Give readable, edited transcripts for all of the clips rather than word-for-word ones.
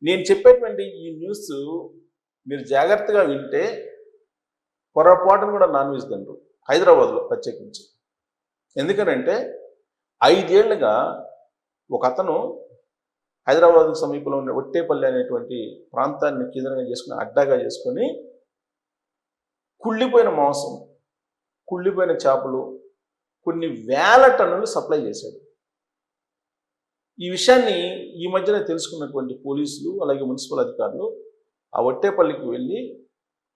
నేను చెప్పేటువంటి ఈ న్యూస్ మీరు జాగ్రత్తగా వింటే పొరపాటును కూడా నాన్ వెజ్ తినరు హైదరాబాద్లో ప్రత్యేకించి. ఎందుకనంటే 5 ఏళ్లుగా ఒక అతను హైదరాబాద్ సమీపంలో ఉన్న ఒట్టేపల్లి అనేటువంటి ప్రాంతాన్ని కేంద్రంగా చేసుకుని అడ్డాగా చేసుకొని కుళ్ళిపోయిన మాంసం, కుళ్ళిపోయిన చేపలు కొన్ని వేల టన్నులు సప్లై చేశాడు. ఈ విషయాన్ని ఈ మధ్యన తెలుసుకున్నటువంటి పోలీసులు అలాగే మున్సిపల్ అధికారులు ఆ ఒట్టేపల్లికి వెళ్ళి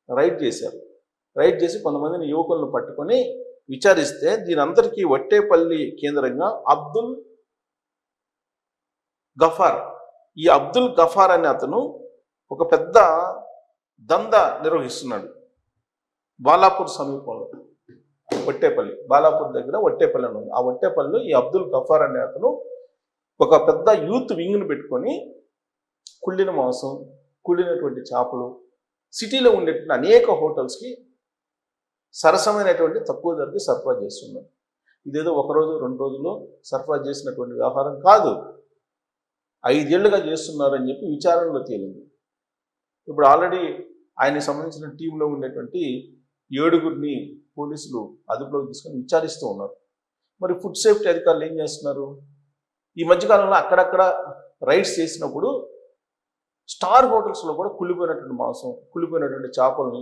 రైడ్ చేశారు. రైడ్ చేసి కొంతమందిని యువకులను పట్టుకొని విచారిస్తే దీనంతటికీ ఒట్టేపల్లి కేంద్రంగా అబ్దుల్ గఫార్, ఈ అబ్దుల్ గఫార్ అనే అతను ఒక పెద్ద దందా నిర్వహిస్తున్నాడు బాలాపూర్ సమీపంలో. ఒట్టేపల్లి, బాలాపూర్ దగ్గర ఒట్టేపల్లి అని ఉంది. ఆ ఒట్టేపల్లిలో ఈ అబ్దుల్ గఫార్ అనే అతను ఒక పెద్ద యూత్ వింగ్ను పెట్టుకొని కుళ్ళిన మాంసం, కుళ్ళినటువంటి చేపలు సిటీలో ఉండేటువంటి అనేక హోటల్స్కి సరసమైనటువంటి తక్కువ ధరకి సరఫరా చేస్తున్నారు. ఇదేదో 1 రోజు 2 రోజుల్లో సరఫరా చేసినటువంటి వ్యవహారం కాదు, 5 ఏళ్లుగా చేస్తున్నారని చెప్పి విచారణలో తేలింది. ఇప్పుడు ఆల్రెడీ ఆయనకి సంబంధించిన టీంలో ఉండేటువంటి 7గురిని పోలీసులు అదుపులోకి తీసుకొని విచారిస్తూ ఉన్నారు. మరి ఫుడ్ సేఫ్టీ అధికారులు ఏం చేస్తున్నారు? ఈ మధ్యకాలంలో అక్కడక్కడ రైడ్స్ చేసినప్పుడు స్టార్ హోటల్స్లో కూడా కుళ్ళిపోయినటువంటి మాంసం, కుళ్ళిపోయినటువంటి చేపల్ని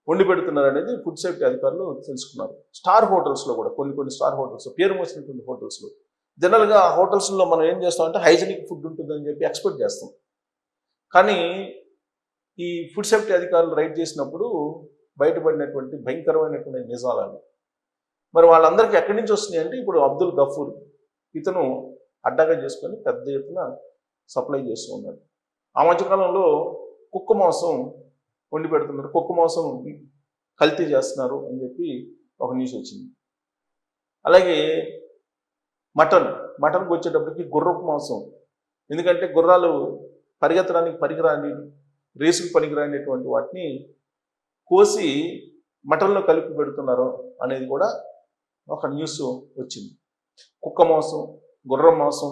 వండి పెడుతున్నారు అనేది ఫుడ్ సేఫ్టీ అధికారులు తెలుసుకున్నారు. స్టార్ హోటల్స్లో కూడా కొన్ని స్టార్ హోటల్స్, పేరు మోసినటువంటి హోటల్స్లో జనరల్గా ఆ హోటల్స్లో మనం ఏం చేస్తామంటే హైజీనిక్ ఫుడ్ ఉంటుందని చెప్పి ఎక్స్పెక్ట్ చేస్తాం. కానీ ఈ ఫుడ్ సేఫ్టీ అధికారులు రైడ్ చేసినప్పుడు బయటపడినటువంటి భయంకరమైనటువంటి నిజాలు. మరి వాళ్ళందరికీ ఎక్కడి నుంచి వస్తున్నాయి అంటే ఇప్పుడు అబ్దుల్ గఫూర్ ఇతను అడ్డగా చేసుకొని పెద్ద ఎత్తున సప్లై చేస్తూ ఉన్నాడు. ఆ మధ్యకాలంలో కుక్క మాంసం వండి పెడుతున్నారు, కుక్క మాంసం కల్తీ చేస్తున్నారు అని చెప్పి ఒక న్యూస్ వచ్చింది. అలాగే మటన్కి వచ్చేటప్పటికి గుర్రపు మాంసం, ఎందుకంటే గుర్రాలు పరిగెత్తడానికి పనికిరాని, రేసుకు పనికిరానిటువంటి వాటిని కోసి మటన్లో కలిపి పెడుతున్నారు అనేది కూడా ఒక న్యూస్ వచ్చింది. కుక్క మాంసం, గుర్రం మాంసం